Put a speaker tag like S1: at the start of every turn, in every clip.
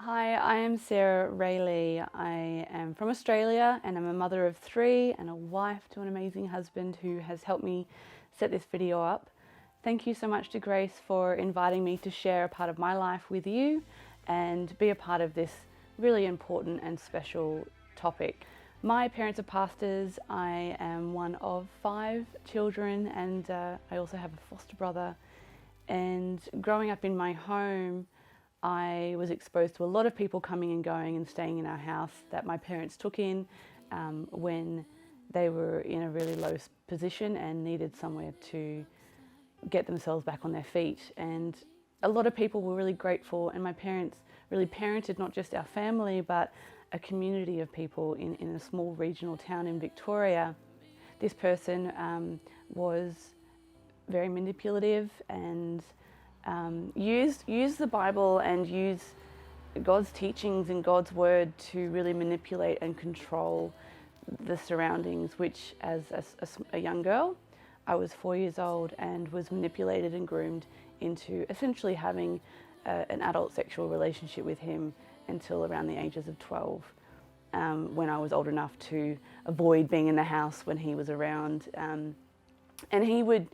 S1: Hi, I am Rae Leigh. I am from Australia and I'm a mother of three and a wife to an amazing husband who has helped me set this video up. Thank you so much to Grace for inviting me to share a part of my life with you and be a part of this really important and special topic. My parents are pastors. I am one of 5 children and I also have a foster brother. And growing up in my home, I was exposed to a lot of people coming and going and staying in our house that my parents took in when they were in a really low position and needed somewhere to get themselves back on their feet. And a lot of people were really grateful, and my parents really parented not just our family but a community of people in a small regional town in Victoria. This person was very manipulative and use the Bible and use God's teachings and God's word to really manipulate and control the surroundings, which as a young girl, I was 4 years old and was manipulated and groomed into essentially having an adult sexual relationship with him until around the ages of 12, when I was old enough to avoid being in the house when he was around. And he would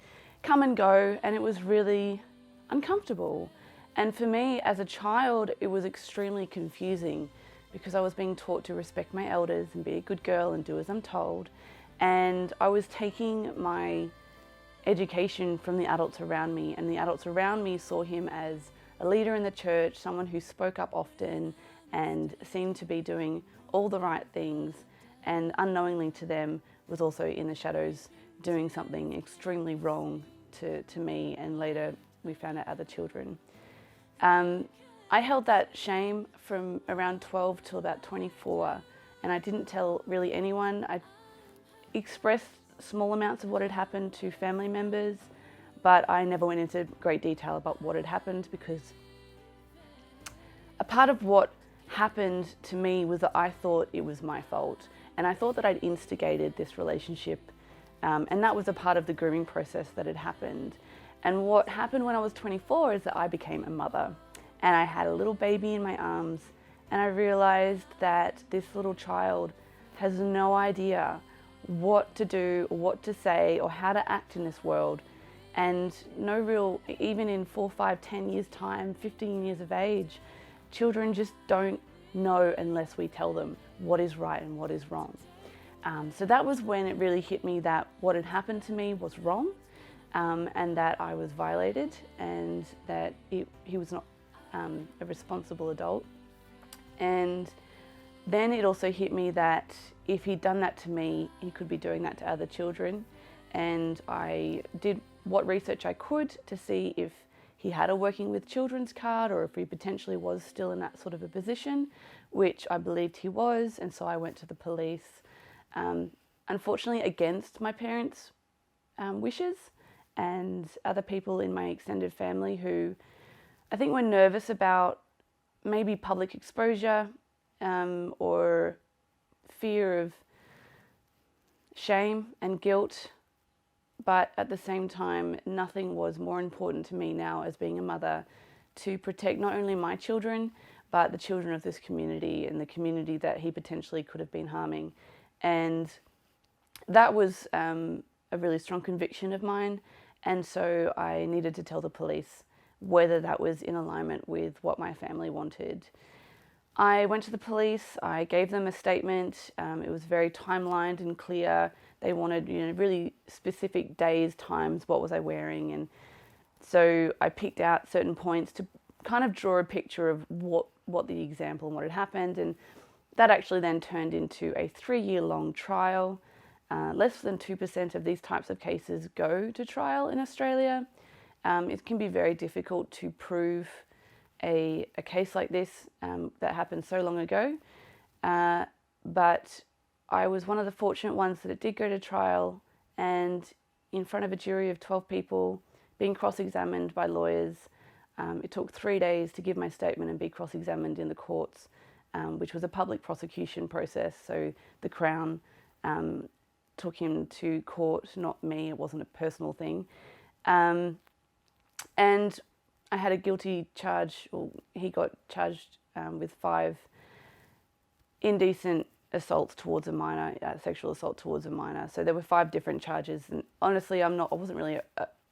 S1: come and go, and it was really uncomfortable. And for me as a child, it was extremely confusing because I was being taught to respect my elders and be a good girl and do as I'm told. And I was taking my education from the adults around me, and the adults around me saw him as a leader in the church, someone who spoke up often and seemed to be doing all the right things, and unknowingly to them was also in the shadows doing something extremely wrong to me, and later we found out other children. I held that shame from around 12 till about 24, and I didn't tell really anyone. I expressed small amounts of what had happened to family members, but I never went into great detail about what had happened, because a part of what happened to me was that I thought it was my fault, and I thought that I'd instigated this relationship, and that was a part of the grooming process that had happened. And what happened when I was 24 is that I became a mother, and I had a little baby in my arms, and I realized that this little child has no idea what to do or what to say or how to act in this world, and no real, even in 4, 5, 10 years time, 15 years of age, children just don't know unless we tell them what is right and what is wrong. So that was when it really hit me that what had happened to me was wrong, and that I was violated, and that he was not a responsible adult. And then it also hit me that if he'd done that to me, he could be doing that to other children. And I did what research I could to see if he had a working with children's card, or if he potentially was still in that sort of a position, which I believed he was. And so I went to the police, unfortunately against my parents' wishes, and other people in my extended family who I think were nervous about maybe public exposure, or fear of shame and guilt. But at the same time, nothing was more important to me now as being a mother to protect not only my children, but the children of this community and the community that he potentially could have been harming. And that was a really strong conviction of mine. And so I needed to tell the police whether that was in alignment with what my family wanted. I went to the police, I gave them a statement. It was very timelined and clear. They wanted, really specific days, times, what was I wearing. And so I picked out certain points to kind of draw a picture of what the example and what had happened. And that actually then turned into a 3-year-long trial. Less than 2% of these types of cases go to trial in Australia. It can be very difficult to prove a case like this that happened so long ago. But I was one of the fortunate ones that it did go to trial, and in front of a jury of 12 people, being cross-examined by lawyers. It took 3 days to give my statement and be cross-examined in the courts, which was a public prosecution process. So the Crown took him to court, not me. It wasn't a personal thing. And I had a guilty charge, or he got charged with 5 indecent assaults towards a minor, sexual assault towards a minor. So there were 5 different charges, and honestly, I wasn't really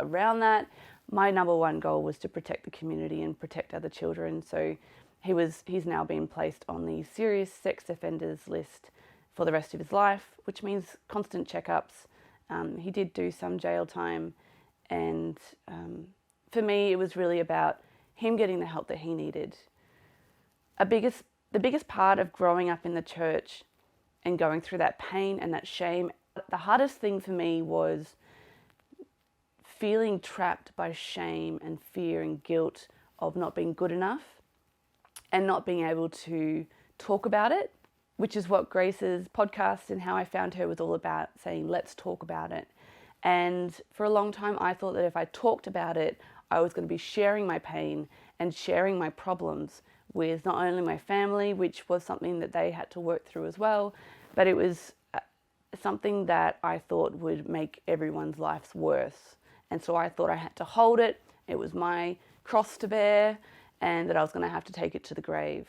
S1: around that. My number one goal was to protect the community and protect other children. So he's now been placed on the serious sex offenders list for the rest of his life, which means constant checkups. He did do some jail time, and for me, it was really about him getting the help that he needed. The biggest part of growing up in the church and going through that pain and that shame, the hardest thing for me was feeling trapped by shame and fear and guilt of not being good enough and not being able to talk about it, which is what Grace's podcast and How I Found Her was all about, saying, let's talk about it. And for a long time, I thought that if I talked about it, I was going to be sharing my pain and sharing my problems with not only my family, which was something that they had to work through as well, but it was something that I thought would make everyone's lives worse. And so I thought I had to hold it. It was my cross to bear, and that I was going to have to take it to the grave.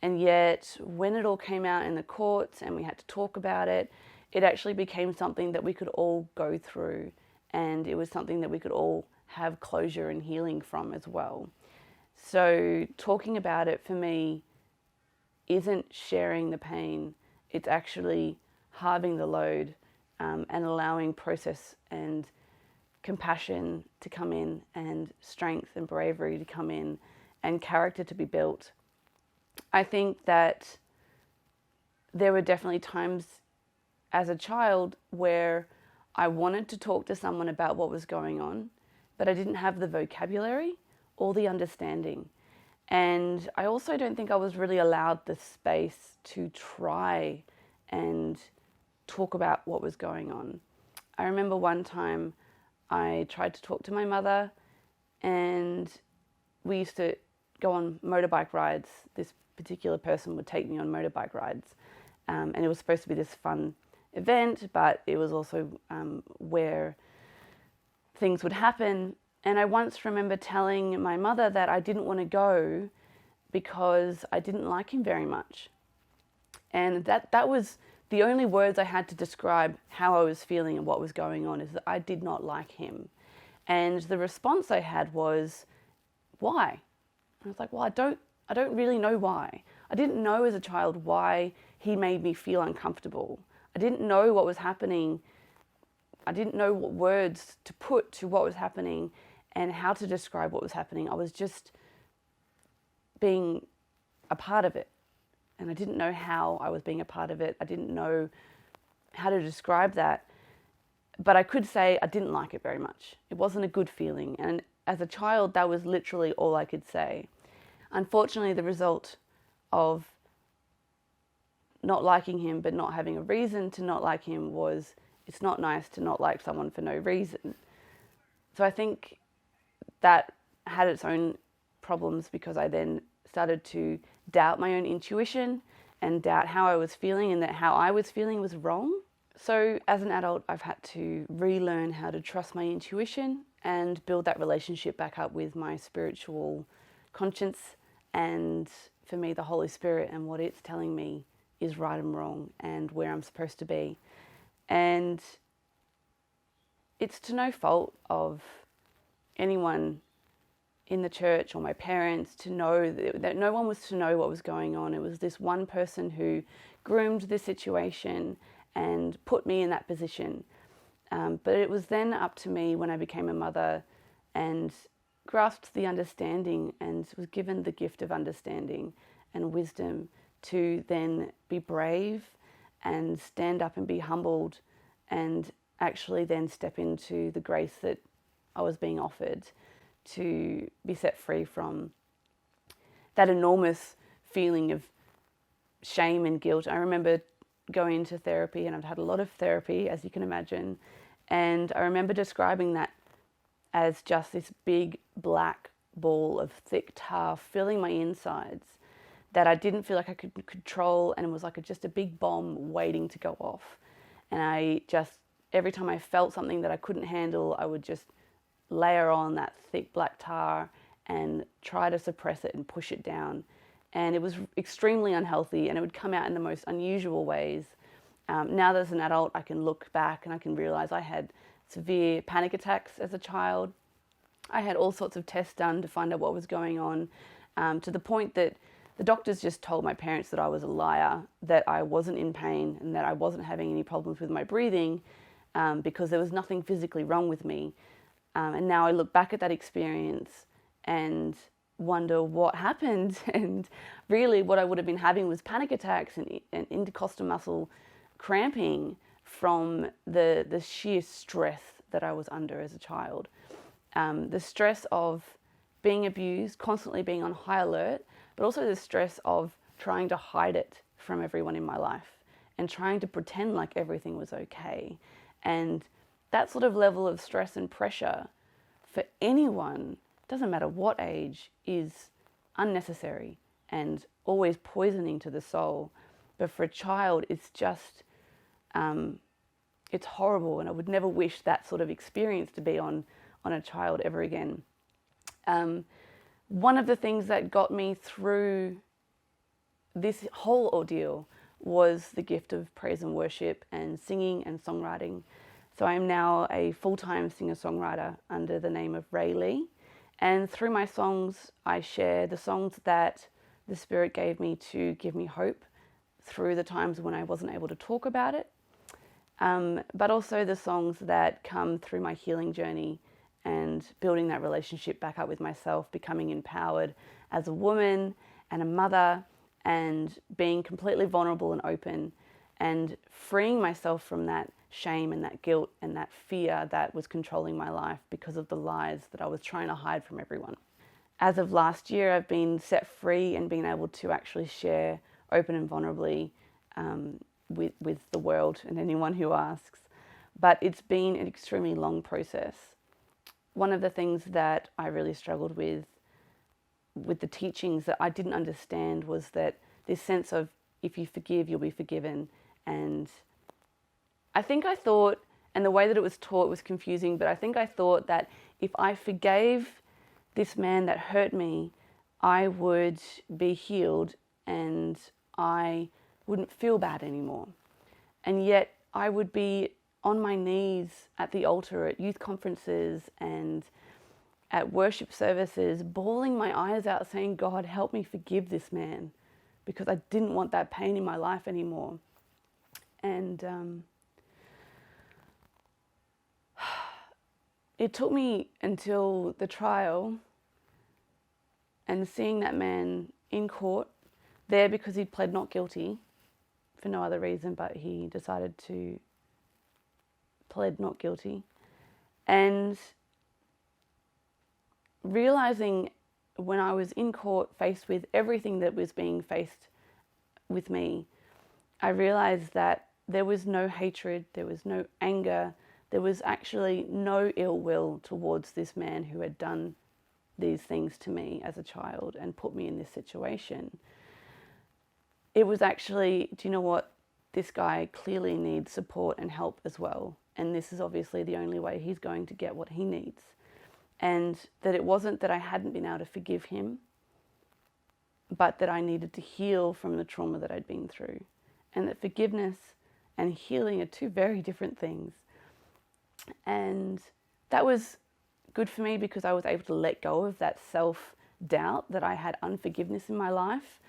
S1: And yet, when it all came out in the courts and we had to talk about it, it actually became something that we could all go through, and it was something that we could all have closure and healing from as well. So talking about it for me isn't sharing the pain, it's actually halving the load, and allowing process and compassion to come in, and strength and bravery to come in, and character to be built. I think that there were definitely times as a child where I wanted to talk to someone about what was going on, but I didn't have the vocabulary or the understanding. And I also don't think I was really allowed the space to try and talk about what was going on. I remember one time I tried to talk to my mother, and we used to go on motorbike rides. This particular person would take me on motorbike rides, and it was supposed to be this fun event, but it was also where things would happen. And I once remember telling my mother that I didn't want to go because I didn't like him very much. And that was the only words I had to describe how I was feeling and what was going on, is that I did not like him. And the response I had was, why? I was like, well, I don't really know why. I didn't know as a child why he made me feel uncomfortable. I didn't know what was happening. I didn't know what words to put to what was happening and how to describe what was happening. I was just being a part of it. And I didn't know how I was being a part of it. I didn't know how to describe that. But I could say I didn't like it very much. It wasn't a good feeling. And as a child, that was literally all I could say. Unfortunately, the result of not liking him but not having a reason to not like him was, it's not nice to not like someone for no reason. So I think that had its own problems, because I then started to doubt my own intuition and doubt how I was feeling, and that how I was feeling was wrong. So as an adult, I've had to relearn how to trust my intuition and build that relationship back up with my spiritual conscience, and for me, the Holy Spirit, and what it's telling me is right and wrong and where I'm supposed to be. And it's to no fault of anyone in the church or my parents to know that no one was to know what was going on. It was this one person who groomed the situation and put me in that position. But it was then up to me when I became a mother and grasped the understanding and was given the gift of understanding and wisdom to then be brave and stand up and be humbled, and actually then step into the grace that I was being offered, to be set free from that enormous feeling of shame and guilt. I remember going into therapy, and I've had a lot of therapy, as you can imagine, and I remember describing that as just this big black ball of thick tar filling my insides that I didn't feel like I could control, and it was like just a big bomb waiting to go off. And I just, every time I felt something that I couldn't handle, I would just layer on that thick black tar and try to suppress it and push it down. and it was extremely unhealthy, and it would come out in the most unusual ways. Now that as an adult, I can look back and I can realize I had severe panic attacks as a child. I had all sorts of tests done to find out what was going on, to the point that the doctors just told my parents that I was a liar, that I wasn't in pain and that I wasn't having any problems with my breathing, because there was nothing physically wrong with me. And now I look back at that experience and wonder what happened. And really what I would have been having was panic attacks and intercostal muscle cramping from the sheer stress that I was under as a child. The stress of being abused, constantly being on high alert, but also the stress of trying to hide it from everyone in my life and trying to pretend like everything was okay. And that sort of level of stress and pressure for anyone, doesn't matter what age, is unnecessary and always poisoning to the soul. But for a child, it's just, it's horrible, and I would never wish that sort of experience to be on a child ever again. One of the things that got me through this whole ordeal was the gift of praise and worship and singing and songwriting. So I am now a full-time singer-songwriter under the name of Rae Leigh. And through my songs, I share the songs that the Spirit gave me to give me hope through the times when I wasn't able to talk about it. But also the songs that come through my healing journey and building that relationship back up with myself, becoming empowered as a woman and a mother, and being completely vulnerable and open, and freeing myself from that shame and that guilt and that fear that was controlling my life because of the lies that I was trying to hide from everyone. As of last year, I've been set free and been able to actually share open and vulnerably with the world and anyone who asks. But it's been an extremely long process. One of the things that I really struggled with the teachings that I didn't understand was that this sense of, if you forgive, you'll be forgiven. And I think I thought, and the way that it was taught was confusing, but I think I thought that if I forgave this man that hurt me, I would be healed and I wouldn't feel bad anymore. And yet I would be on my knees at the altar at youth conferences and at worship services, bawling my eyes out saying, God, help me forgive this man, because I didn't want that pain in my life anymore. And it took me until the trial and seeing that man in court there because he'd pled not guilty for no other reason, but he decided to plead not guilty, and realizing when I was in court faced with everything that was being faced with me, I realized that there was no hatred, there was no anger, there was actually no ill will towards this man who had done these things to me as a child and put me in this situation. It was actually, do you know what? This guy clearly needs support and help as well. And this is obviously the only way he's going to get what he needs. And that it wasn't that I hadn't been able to forgive him, but that I needed to heal from the trauma that I'd been through. And that forgiveness and healing are two very different things. And that was good for me because I was able to let go of that self-doubt that I had unforgiveness in my life,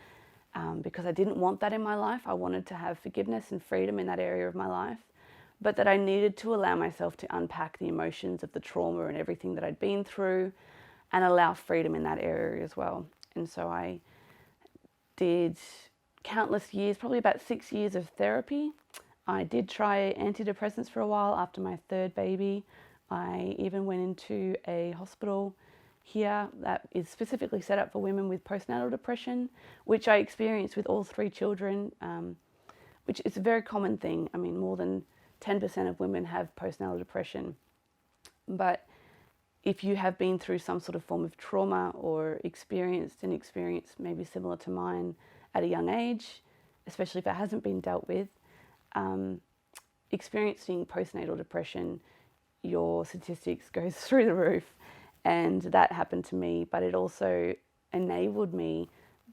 S1: because I didn't want that in my life. I wanted to have forgiveness and freedom in that area of my life, but that I needed to allow myself to unpack the emotions of the trauma and everything that I'd been through and allow freedom in that area as well. And so I did countless years, probably about 6 years of therapy. I did try antidepressants for a while after my third baby. I even went into a hospital here that is specifically set up for women with postnatal depression, which I experienced with all 3 children, which is a very common thing. I mean, more than 10% of women have postnatal depression. But if you have been through some sort of form of trauma or experienced an experience maybe similar to mine at a young age, especially if it hasn't been dealt with, experiencing postnatal depression, your statistics goes through the roof. And that happened to me, but it also enabled me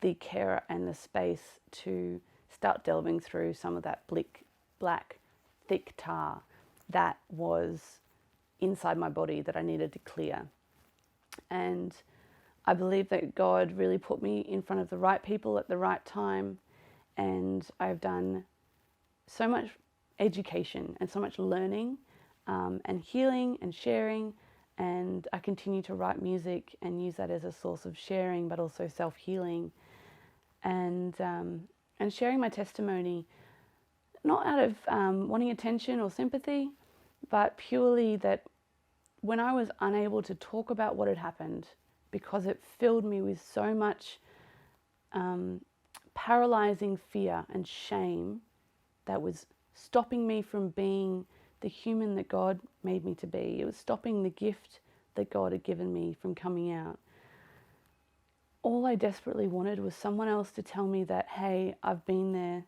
S1: the care and the space to start delving through some of that black, thick tar that was inside my body that I needed to clear. And I believe that God really put me in front of the right people at the right time, and I've done so much education and so much learning and healing and sharing, and I continue to write music and use that as a source of sharing, but also self-healing, and sharing my testimony, not out of wanting attention or sympathy, but purely that when I was unable to talk about what had happened because it filled me with so much paralyzing fear and shame that was stopping me from being the human that God made me to be. It was stopping the gift that God had given me from coming out. All I desperately wanted was someone else to tell me that, hey, I've been there,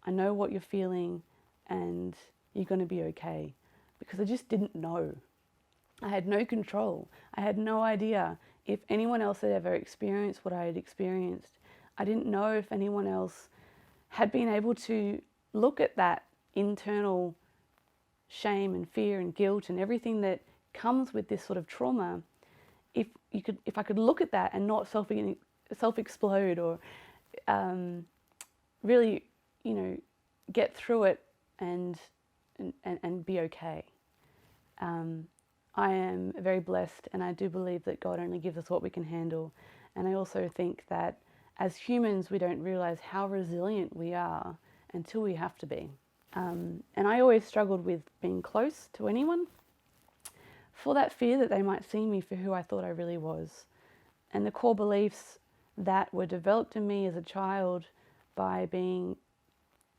S1: I know what you're feeling, and you're going to be okay. Because I just didn't know. I had no control. I had no idea if anyone else had ever experienced what I had experienced. I didn't know if anyone else had been able to look at that internal shame and fear and guilt and everything that comes with this sort of trauma. If I could look at that and not self-explode or really, get through it and be okay. I am very blessed, and I do believe that God only gives us what we can handle. And I also think that as humans, we don't realize how resilient we are until we have to be. And I always struggled with being close to anyone for that fear that they might see me for who I thought I really was. And the core beliefs that were developed in me as a child by being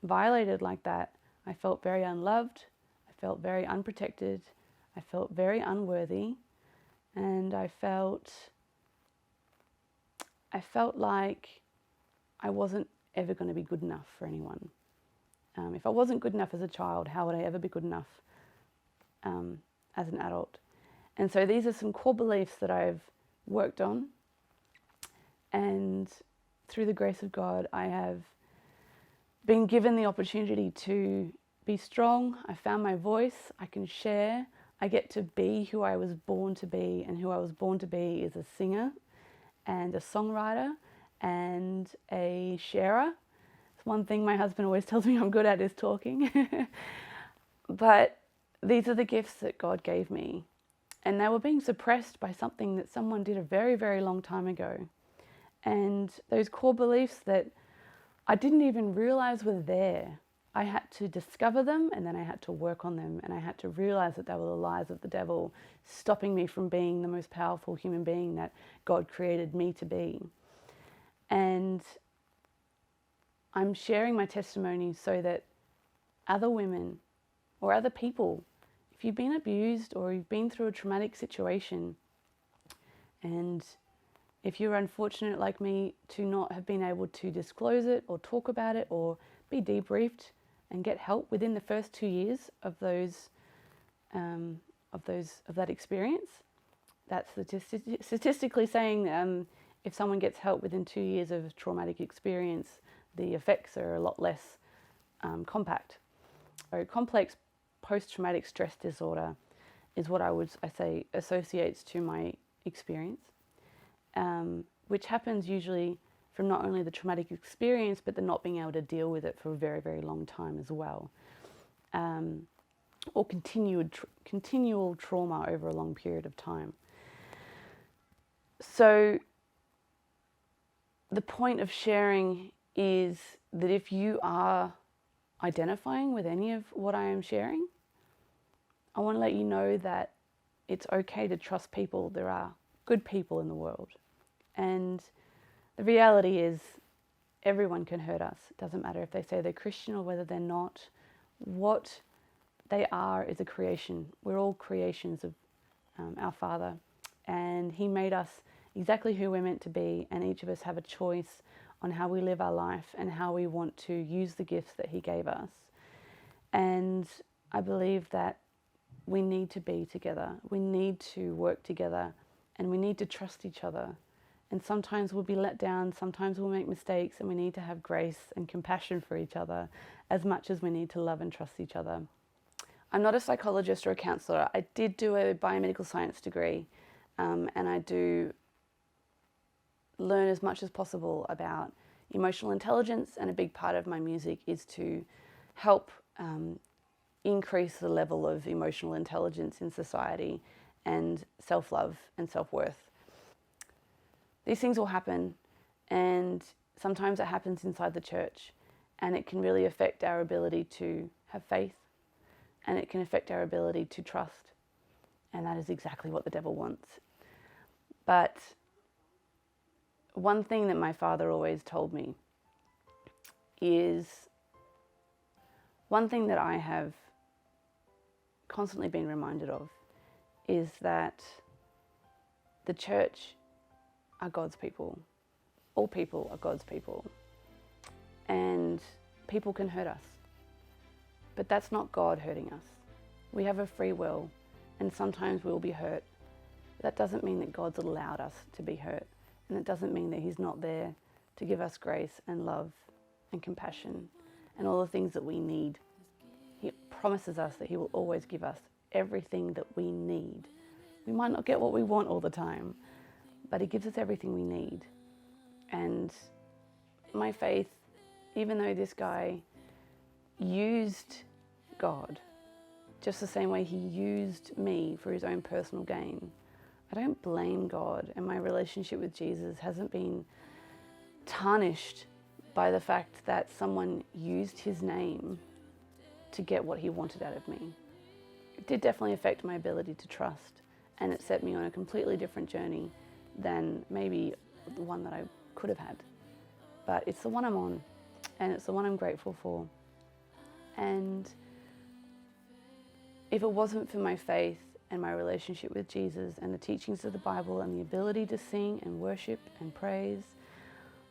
S1: violated like that, I felt very unloved, I felt very unprotected, I felt very unworthy, and I felt like I wasn't ever going to be good enough for anyone. If I wasn't good enough as a child, how would I ever be good enough as an adult? And so these are some core beliefs that I've worked on, and through the grace of God, I have been given the opportunity to be strong. I found my voice, I can share, I get to be who I was born to be, and who I was born to be is a singer and a songwriter and a sharer. It's one thing my husband always tells me I'm good at is talking. But these are the gifts that God gave me, and they were being suppressed by something that someone did a very, very long time ago. And those core beliefs that I didn't even realize were there, I had to discover them, and then I had to work on them, and I had to realize that they were the lies of the devil, stopping me from being the most powerful human being that God created me to be. And I'm sharing my testimony so that other women or other people, if you've been abused or you've been through a traumatic situation, and if you're unfortunate like me to not have been able to disclose it or talk about it or be debriefed and get help within the first 2 years of that experience, that's statistically saying if someone gets help within 2 years of a traumatic experience, the effects are a lot less compact. Or complex post-traumatic stress disorder is what I say associates to my experience. Which happens usually from not only the traumatic experience, but the not being able to deal with it for a very, very long time as well. Or continual trauma over a long period of time. So the point of sharing is that if you are identifying with any of what I am sharing, I want to let you know that it's okay to trust people. There are good people in the world. And the reality is everyone can hurt us. It doesn't matter if they say they're Christian or whether they're not. What they are is a creation. We're all creations of our Father. And He made us exactly who we're meant to be. And each of us have a choice on how we live our life and how we want to use the gifts that He gave us. And I believe that we need to be together. We need to work together. And we need to trust each other. And sometimes we'll be let down, sometimes we'll make mistakes, and we need to have grace and compassion for each other as much as we need to love and trust each other. I'm not a psychologist or a counsellor. I did do a biomedical science degree, and I do learn as much as possible about emotional intelligence, and a big part of my music is to help increase the level of emotional intelligence in society and self-love and self-worth. These things will happen, and sometimes it happens inside the church, and it can really affect our ability to have faith, and it can affect our ability to trust, and that is exactly what the devil wants. But one thing that my father always told me is one thing that I have constantly been reminded of is that the church are God's people. All people are God's people. And people can hurt us. But that's not God hurting us. We have a free will, and sometimes we'll be hurt. That doesn't mean that God's allowed us to be hurt. And it doesn't mean that He's not there to give us grace and love and compassion and all the things that we need. He promises us that He will always give us everything that we need. We might not get what we want all the time, but He gives us everything we need. And my faith, even though this guy used God just the same way he used me for his own personal gain, I don't blame God, and my relationship with Jesus hasn't been tarnished by the fact that someone used His name to get what He wanted out of me. It did definitely affect my ability to trust, and it set me on a completely different journey than maybe the one that I could have had. But it's the one I'm on, and it's the one I'm grateful for. And if it wasn't for my faith and my relationship with Jesus and the teachings of the Bible and the ability to sing and worship and praise,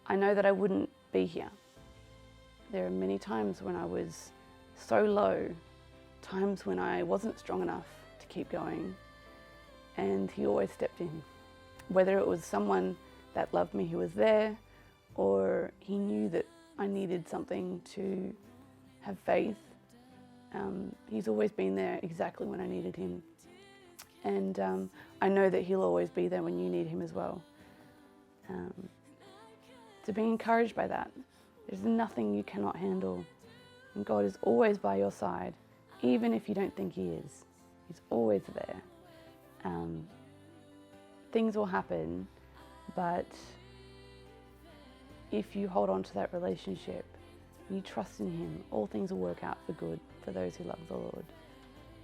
S1: I know that I wouldn't be here. There are many times when I was so low, times when I wasn't strong enough to keep going, and He always stepped in. Whether it was someone that loved me who was there, or He knew that I needed something to have faith, He's always been there exactly when I needed Him. And I know that He'll always be there when you need Him as well. So be encouraged by that. There's nothing you cannot handle. And God is always by your side, even if you don't think He is. He's always there. Things will happen, but if you hold on to that relationship, you trust in Him, all things will work out for good for those who love the Lord.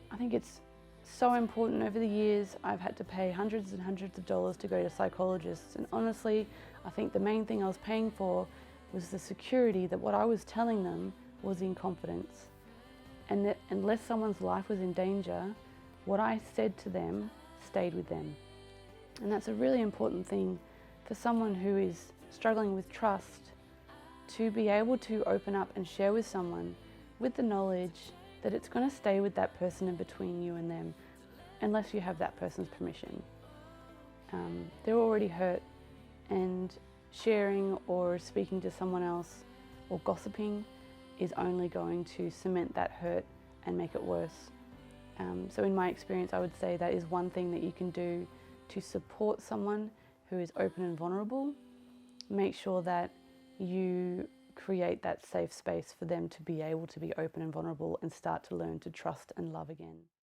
S1: I think it's so important. Over the years, I've had to pay hundreds and hundreds of dollars to go to psychologists, and honestly, I think the main thing I was paying for was the security that what I was telling them was in confidence, and that unless someone's life was in danger, what I said to them stayed with them. And that's a really important thing for someone who is struggling with trust, to be able to open up and share with someone with the knowledge that it's going to stay with that person in between you and them, unless you have that person's permission. They're already hurt, and sharing or speaking to someone else or gossiping is only going to cement that hurt and make it worse. So in my experience, I would say that is one thing that you can do to support someone who is open and vulnerable. Make sure that you create that safe space for them to be able to be open and vulnerable and start to learn to trust and love again.